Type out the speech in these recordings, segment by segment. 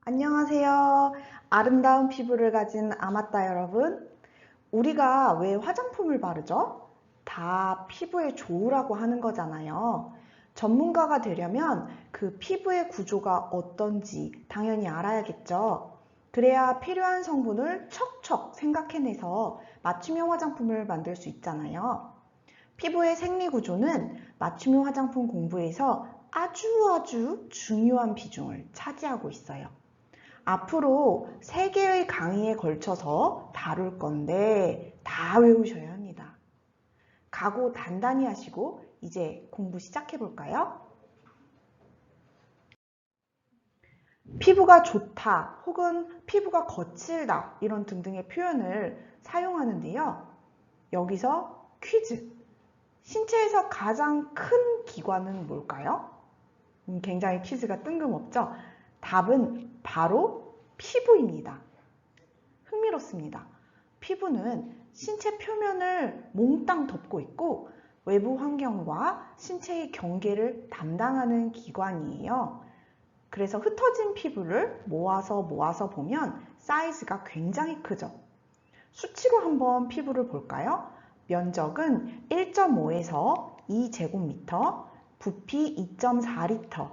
안녕하세요. 아름다운 피부를 가진 아마따 여러분. 우리가 왜 화장품을 바르죠? 다 피부에 좋으라고 하는 거잖아요. 전문가가 되려면 그 피부의 구조가 어떤지 당연히 알아야겠죠. 그래야 필요한 성분을 척척 생각해내서 맞춤형 화장품을 만들 수 있잖아요. 피부의 생리 구조는 맞춤형 화장품 공부에서 아주 중요한 비중을 차지하고 있어요. 앞으로 3개의 강의에 걸쳐서 다룰 건데 다 외우셔야 합니다. 각오 단단히 하시고 이제 공부 시작해 볼까요? 피부가 좋다 혹은 피부가 거칠다 이런 등등의 표현을 사용하는데요. 여기서 퀴즈! 신체에서 가장 큰 기관은 뭘까요? 굉장히 퀴즈가 뜬금없죠? 답은 바로 피부입니다. 흥미롭습니다. 피부는 신체 표면을 몽땅 덮고 있고 외부 환경과 신체의 경계를 담당하는 기관이에요. 그래서 흩어진 피부를 모아서 보면 사이즈가 굉장히 크죠. 수치로 한번 피부를 볼까요? 면적은 1.5에서 2제곱미터, 부피 2.4리터,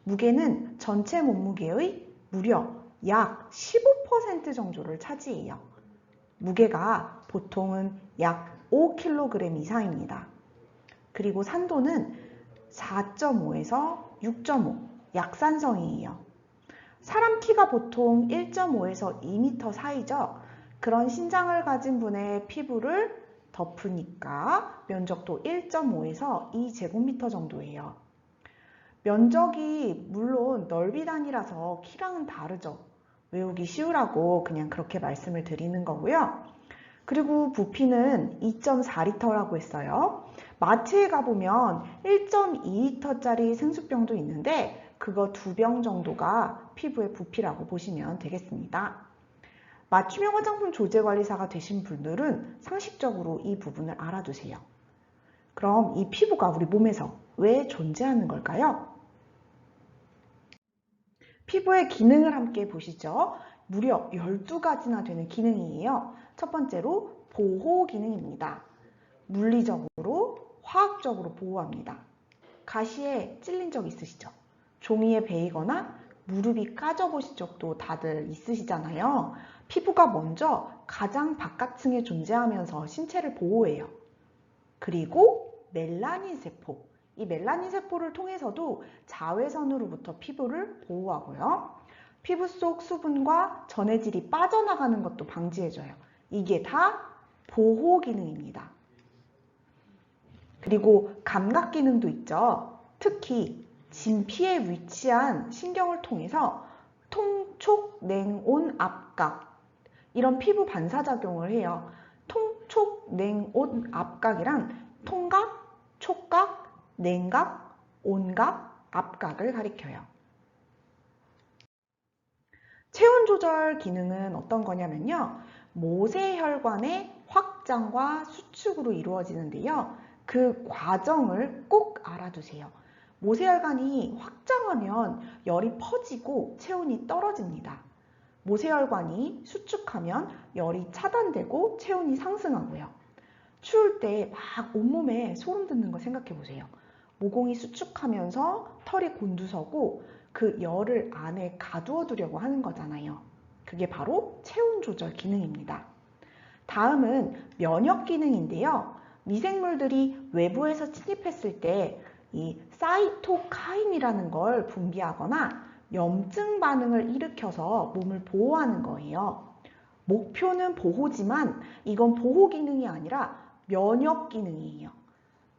무게는 전체 몸무게의 무려 약 15% 정도를 차지해요. 무게가 보통은 약 5kg 이상입니다. 그리고 산도는 4.5에서 6.5, 약산성이에요. 사람 키가 보통 1.5에서 2m 사이죠. 그런 신장을 가진 분의 피부를 덮으니까 면적도 1.5에서 2제곱미터 정도예요. 면적이 물론 넓이 단위라서 키랑은 다르죠. 외우기 쉬우라고 그냥 그렇게 말씀을 드리는 거고요. 그리고 부피는 2.4리터라고 했어요. 마트에 가보면 1.2리터짜리 생수병도 있는데 그거 2병 정도가 피부의 부피라고 보시면 되겠습니다. 맞춤형 화장품 조제관리사가 되신 분들은 상식적으로 이 부분을 알아두세요. 그럼 이 피부가 우리 몸에서 왜 존재하는 걸까요? 피부의 기능을 함께 보시죠. 무려 12가지나 되는 기능이에요. 첫 번째로 보호 기능입니다. 물리적으로, 화학적으로 보호합니다. 가시에 찔린 적 있으시죠? 종이에 베이거나 무릎이 까져보신 적도 다들 있으시잖아요. 피부가 먼저 가장 바깥층에 존재하면서 신체를 보호해요. 그리고 멜라닌 세포. 이 멜라닌 세포를 통해서도 자외선으로부터 피부를 보호하고요. 피부 속 수분과 전해질이 빠져나가는 것도 방지해줘요. 이게 다 보호 기능입니다. 그리고 감각 기능도 있죠. 특히 진피에 위치한 신경을 통해서 통촉, 냉온, 압각 이런 피부 반사작용을 해요. 통촉, 냉온, 압각이란 통각, 촉각, 냉각, 온각, 압각을 가리켜요. 체온 조절 기능은 어떤 거냐면요. 모세혈관의 확장과 수축으로 이루어지는데요. 그 과정을 꼭 알아두세요. 모세혈관이 확장하면 열이 퍼지고 체온이 떨어집니다. 모세혈관이 수축하면 열이 차단되고 체온이 상승하고요. 추울 때 막 온몸에 소름 돋는 거 생각해 보세요. 모공이 수축하면서 털이 곤두서고 그 열을 안에 가두어 두려고 하는 거잖아요. 그게 바로 체온 조절 기능입니다. 다음은 면역 기능인데요. 미생물들이 외부에서 침입했을 때 이 사이토카인이라는 걸 분비하거나 염증 반응을 일으켜서 몸을 보호하는 거예요. 목표는 보호지만 이건 보호 기능이 아니라 면역 기능이에요.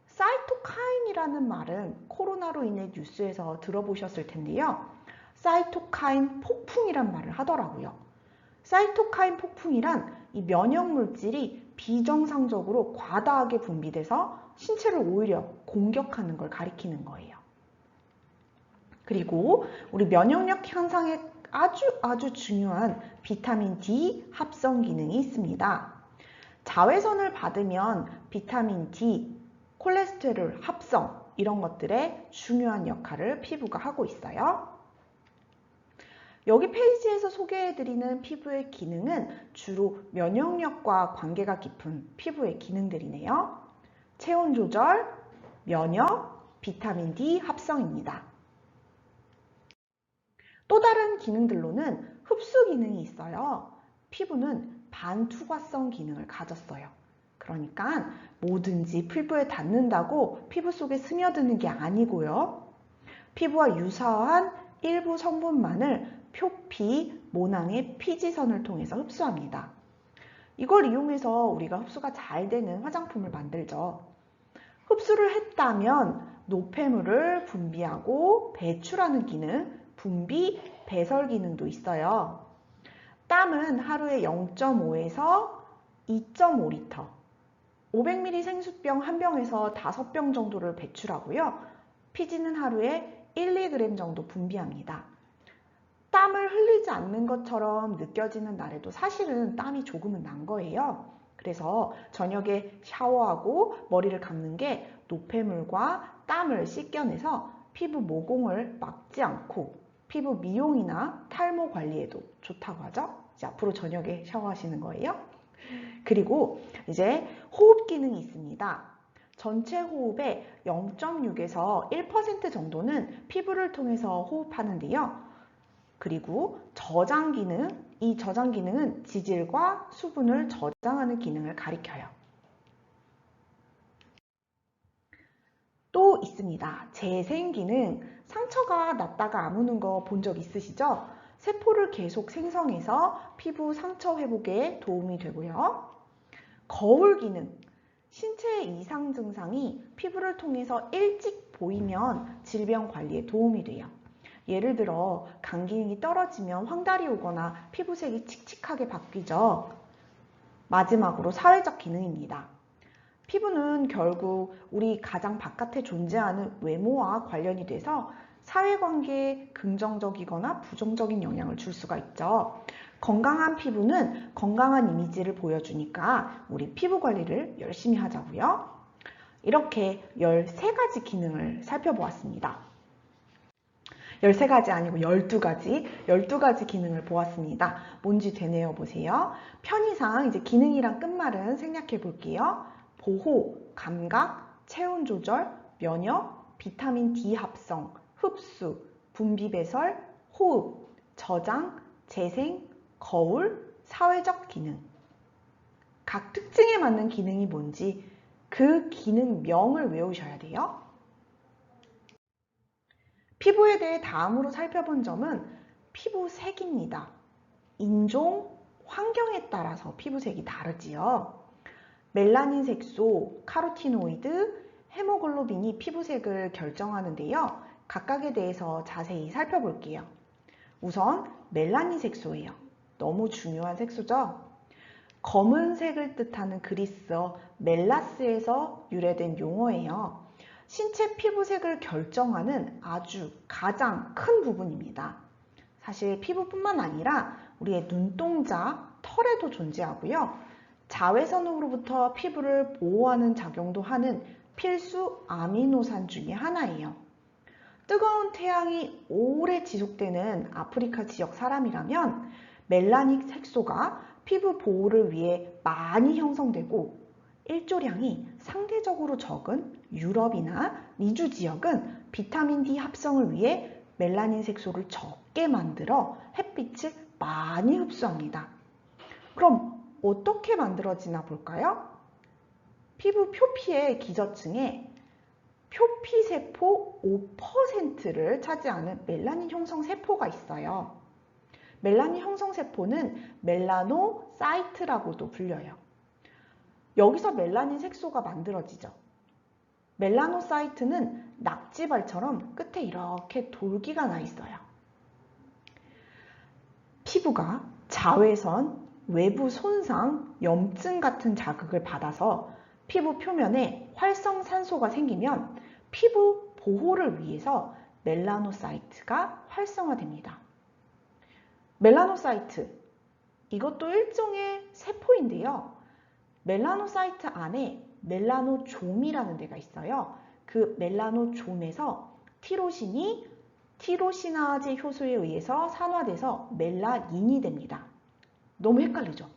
사이토카인이라는 말은 코로나로 인해 뉴스에서 들어보셨을 텐데요. 사이토카인 폭풍이란 말을 하더라고요. 사이토카인 폭풍이란 이 면역 물질이 비정상적으로 과다하게 분비돼서 신체를 오히려 공격하는 걸 가리키는 거예요. 그리고 우리 면역력 향상에 아주 중요한 비타민 D 합성 기능이 있습니다. 자외선을 받으면 비타민 D, 콜레스테롤 합성 이런 것들의 중요한 역할을 피부가 하고 있어요. 여기 페이지에서 소개해드리는 피부의 기능은 주로 면역력과 관계가 깊은 피부의 기능들이네요. 체온 조절, 면역, 비타민 D 합성입니다. 또 다른 기능들로는 흡수 기능이 있어요. 피부는 반투과성 기능을 가졌어요. 그러니까 뭐든지 피부에 닿는다고 피부 속에 스며드는 게 아니고요. 피부와 유사한 일부 성분만을 표피, 모낭의 피지선을 통해서 흡수합니다. 이걸 이용해서 우리가 흡수가 잘 되는 화장품을 만들죠. 흡수를 했다면 노폐물을 분비하고 배출하는 기능, 분비, 배설 기능도 있어요. 땀은 하루에 0.5에서 2.5리터, 500ml 생수병 한 병에서 5병 정도를 배출하고요. 피지는 하루에 1, 2g 정도 분비합니다. 땀을 흘리지 않는 것처럼 느껴지는 날에도 사실은 땀이 조금은 난 거예요. 그래서 저녁에 샤워하고 머리를 감는 게 노폐물과 땀을 씻겨내서 피부 모공을 막지 않고 피부 미용이나 탈모 관리에도 좋다고 하죠. 이제 앞으로 저녁에 샤워하시는 거예요. 그리고 이제 호흡 기능이 있습니다. 전체 호흡의 0.6에서 1% 정도는 피부를 통해서 호흡하는데요. 그리고 저장 기능, 이 저장 기능은 지질과 수분을 저장하는 기능을 가리켜요. 또 있습니다. 재생 기능, 상처가 났다가 아무는 거 본 적 있으시죠? 세포를 계속 생성해서 피부 상처 회복에 도움이 되고요. 거울 기능, 신체 이상 증상이 피부를 통해서 일찍 보이면 질병 관리에 도움이 돼요. 예를 들어 간 기능이 떨어지면 황달이 오거나 피부색이 칙칙하게 바뀌죠. 마지막으로 사회적 기능입니다. 피부는 결국 우리 가장 바깥에 존재하는 외모와 관련이 돼서 사회관계에 긍정적이거나 부정적인 영향을 줄 수가 있죠. 건강한 피부는 건강한 이미지를 보여주니까 우리 피부 관리를 열심히 하자고요. 이렇게 13가지 기능을 살펴보았습니다. 13가지 아니고 12가지 기능을 보았습니다. 뭔지 되뇌어 보세요. 편의상 이제 기능이랑 끝말은 생략해 볼게요. 보호, 감각, 체온 조절, 면역, 비타민 D 합성, 흡수, 분비 배설, 호흡, 저장, 재생, 거울, 사회적 기능. 각 특징에 맞는 기능이 뭔지 그 기능명을 외우셔야 돼요. 피부에 대해 다음으로 살펴본 점은 피부색입니다. 인종, 환경에 따라서 피부색이 다르지요. 멜라닌 색소, 카로티노이드, 헤모글로빈이 피부색을 결정하는데요. 각각에 대해서 자세히 살펴볼게요. 우선 멜라닌 색소예요. 너무 중요한 색소죠? 검은색을 뜻하는 그리스어 멜라스에서 유래된 용어예요. 신체 피부색을 결정하는 아주 가장 큰 부분입니다. 사실 피부뿐만 아니라 우리의 눈동자, 털에도 존재하고요. 자외선으로부터 피부를 보호하는 작용도 하는 필수 아미노산 중에 하나예요. 뜨거운 태양이 오래 지속되는 아프리카 지역 사람이라면 멜라닌 색소가 피부 보호를 위해 많이 형성되고 일조량이 상대적으로 적은 유럽이나 미주 지역은 비타민 D 합성을 위해 멜라닌 색소를 적게 만들어 햇빛을 많이 흡수합니다. 그럼 어떻게 만들어지나 볼까요? 피부 표피의 기저층에 표피세포 5%를 차지하는 멜라닌 형성 세포가 있어요. 멜라닌 형성 세포는 멜라노사이트라고도 불려요. 여기서 멜라닌 색소가 만들어지죠. 멜라노사이트는 낙지발처럼 끝에 이렇게 돌기가 나 있어요. 피부가 자외선, 외부 손상, 염증 같은 자극을 받아서 피부 표면에 활성산소가 생기면 피부 보호를 위해서 멜라노사이트가 활성화됩니다. 멜라노사이트, 이것도 일종의 세포인데요. 멜라노사이트 안에 멜라노좀이라는 데가 있어요. 그 멜라노좀에서 티로신이 티로시나제 효소에 의해서 산화돼서 멜라닌이 됩니다. 너무 헷갈리죠?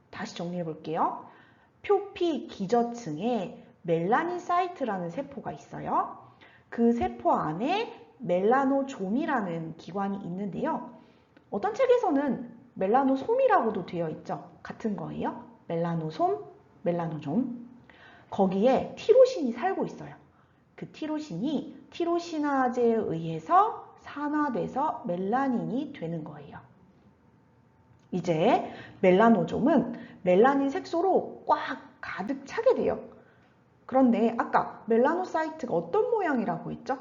다시 정리해 볼게요. 표피 기저층에 멜라닌 사이트라는 세포가 있어요. 그 세포 안에 멜라노좀이라는 기관이 있는데요. 어떤 책에서는 멜라노솜이라고도 되어 있죠. 같은 거예요. 멜라노솜, 멜라노좀. 거기에 티로신이 살고 있어요. 그 티로신이 티로시나제에 의해서 산화돼서 멜라닌이 되는 거예요. 이제 멜라노좀은 멜라닌 색소로 꽉 가득 차게 돼요. 그런데 아까 멜라노사이트가 어떤 모양이라고 했죠?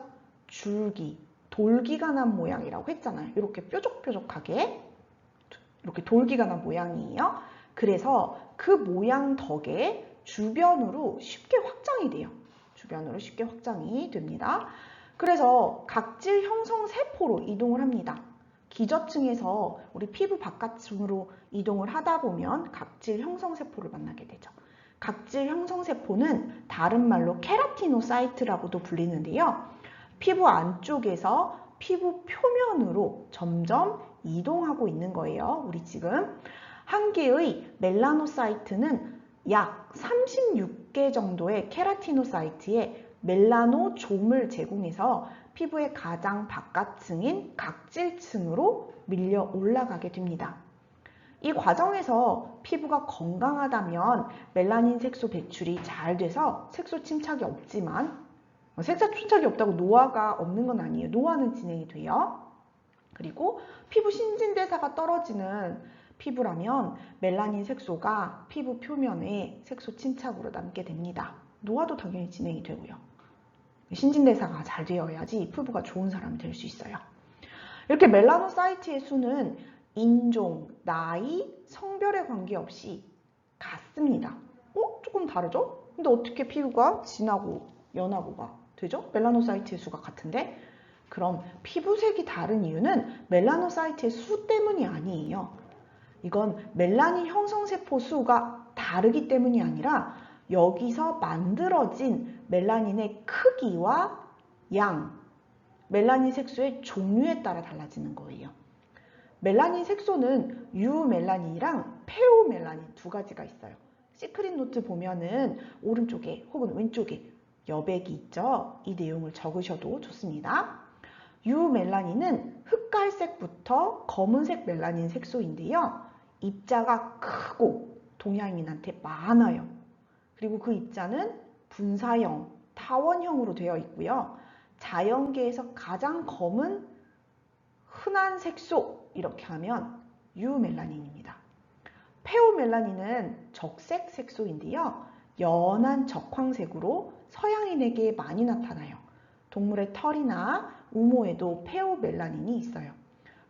줄기, 돌기가 난 모양이라고 했잖아요. 이렇게 뾰족뾰족하게 이렇게 돌기가 난 모양이에요. 그래서 그 모양 덕에 주변으로 쉽게 확장이 돼요. 주변으로 쉽게 확장이 됩니다. 그래서 각질 형성 세포로 이동을 합니다. 기저층에서 우리 피부 바깥층으로 이동을 하다 보면 각질 형성 세포를 만나게 되죠. 각질 형성 세포는 다른 말로 케라티노사이트라고도 불리는데요. 피부 안쪽에서 피부 표면으로 점점 이동하고 있는 거예요. 우리 지금 한 개의 멜라노사이트는 약 36개 정도의 케라티노사이트에 멜라노좀을 제공해서 피부의 가장 바깥층인 각질층으로 밀려 올라가게 됩니다. 이 과정에서 피부가 건강하다면 멜라닌 색소 배출이 잘 돼서 색소 침착이 없지만 색소 침착이 없다고 노화가 없는 건 아니에요. 노화는 진행이 돼요. 그리고 피부 신진대사가 떨어지는 피부라면 멜라닌 색소가 피부 표면에 색소 침착으로 남게 됩니다. 노화도 당연히 진행이 되고요. 신진대사가 잘 되어야지 피부가 좋은 사람이 될 수 있어요. 이렇게 멜라노사이트의 수는 인종, 나이, 성별에 관계없이 같습니다. 조금 다르죠? 근데 어떻게 피부가 진하고 연하고가 되죠? 멜라노사이트의 수가 같은데? 그럼 피부색이 다른 이유는 멜라노사이트의 수 때문이 아니에요. 이건 멜라닌 형성세포 수가 다르기 때문이 아니라 여기서 만들어진 멜라닌의 크기와 양, 멜라닌 색소의 종류에 따라 달라지는 거예요. 멜라닌 색소는 유멜라닌이랑 페오멜라닌 두 가지가 있어요. 시크릿 노트 보면은 오른쪽에 혹은 왼쪽에 여백이 있죠. 이 내용을 적으셔도 좋습니다. 유멜라닌은 흑갈색부터 검은색 멜라닌 색소인데요. 입자가 크고 동양인한테 많아요. 그리고 그 입자는 분사형, 타원형으로 되어 있고요. 자연계에서 가장 검은 흔한 색소 이렇게 하면 유멜라닌입니다. 페오멜라닌은 적색 색소인데요. 연한 적황색으로 서양인에게 많이 나타나요. 동물의 털이나 우모에도 페오멜라닌이 있어요.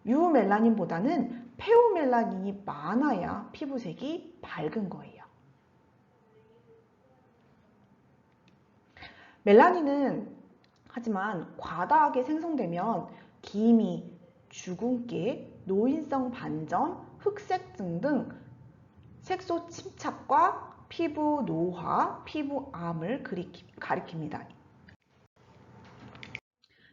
유멜라닌보다는 페오멜라닌이 많아야 피부색이 밝은 거예요. 멜라닌은 하지만 과다하게 생성되면 기미, 주근깨, 노인성 반점, 흑색증 등 색소 침착과 피부 노화, 피부암을 가리킵니다.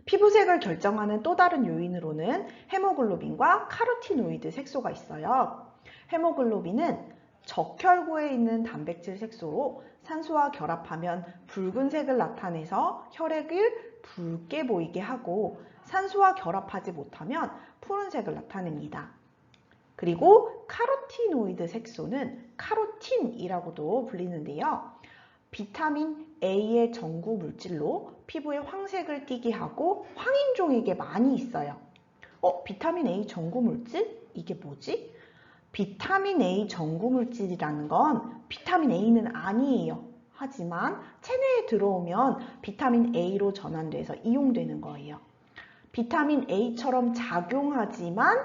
피부색을 결정하는 또 다른 요인으로는 헤모글로빈과 카로티노이드 색소가 있어요. 헤모글로빈은 적혈구에 있는 단백질 색소로 산소와 결합하면 붉은색을 나타내서 혈액을 붉게 보이게 하고 산소와 결합하지 못하면 푸른색을 나타냅니다. 그리고 카로티노이드 색소는 카로틴이라고도 불리는데요. 비타민 A의 전구 물질로 피부에 황색을 띠게 하고 황인종에게 많이 있어요. 비타민 A 전구 물질? 이게 뭐지? 비타민 A 전구 물질이라는 건 비타민 A는 아니에요. 하지만 체내에 들어오면 비타민 A로 전환돼서 이용되는 거예요. 비타민 A처럼 작용하지만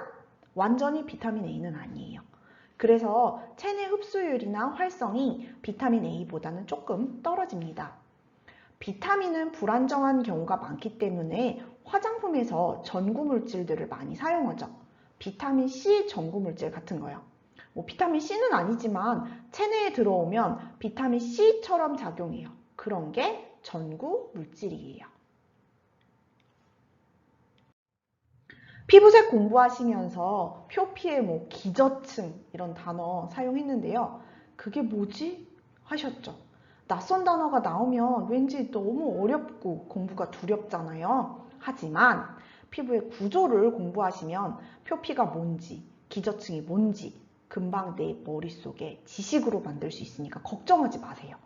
완전히 비타민 A는 아니에요. 그래서 체내 흡수율이나 활성이 비타민 A보다는 조금 떨어집니다. 비타민은 불안정한 경우가 많기 때문에 화장품에서 전구 물질들을 많이 사용하죠. 비타민 C 전구 물질 같은 거요. 비타민 C는 아니지만 체내에 들어오면 비타민 C처럼 작용해요. 그런 게 전구 물질이에요. 피부색 공부하시면서 표피에 뭐 기저층 이런 단어 사용했는데요. 그게 뭐지? 하셨죠? 낯선 단어가 나오면 왠지 너무 어렵고 공부가 두렵잖아요. 하지만 피부의 구조를 공부하시면 표피가 뭔지, 기저층이 뭔지 금방 내 머릿속에 지식으로 만들 수 있으니까 걱정하지 마세요.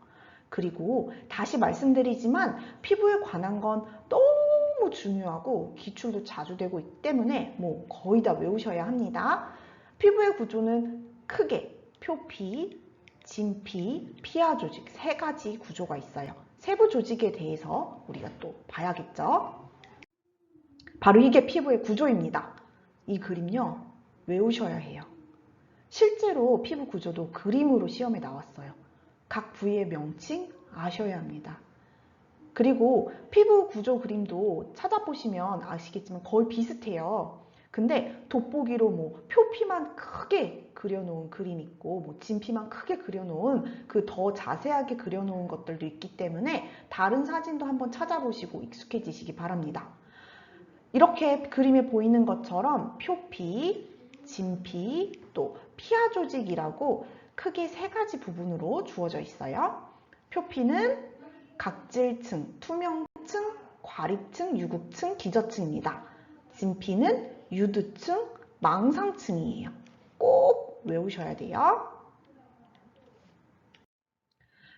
그리고 다시 말씀드리지만 피부에 관한 건 너무 중요하고 기출도 자주 되고 있기 때문에 뭐 거의 다 외우셔야 합니다. 피부의 구조는 크게 표피, 진피, 피하 조직 세 가지 구조가 있어요. 세부 조직에 대해서 우리가 또 봐야겠죠? 바로 이게 피부의 구조입니다. 이 그림요, 외우셔야 해요. 실제로 피부 구조도 그림으로 시험에 나왔어요. 각 부위의 명칭 아셔야 합니다. 그리고 피부 구조 그림도 찾아보시면 아시겠지만 거의 비슷해요. 근데 돋보기로 뭐 표피만 크게 그려놓은 그림 있고 뭐 진피만 크게 그려놓은 그 더 자세하게 그려놓은 것들도 있기 때문에 다른 사진도 한번 찾아보시고 익숙해지시기 바랍니다. 이렇게 그림에 보이는 것처럼 표피, 진피, 또 피하 조직이라고 크게 세 가지 부분으로 주어져 있어요. 표피는 각질층, 투명층, 과립층, 유국층, 기저층입니다. 진피는 유두층, 망상층이에요. 꼭 외우셔야 돼요.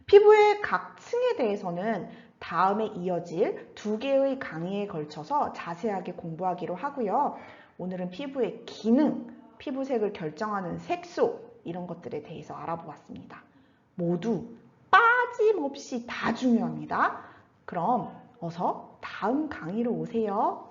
피부의 각 층에 대해서는 다음에 이어질 2개의 강의에 걸쳐서 자세하게 공부하기로 하고요. 오늘은 피부의 기능, 피부색을 결정하는 색소 이런 것들에 대해서 알아보았습니다. 모두 빠짐없이 다 중요합니다. 그럼 어서 다음 강의로 오세요.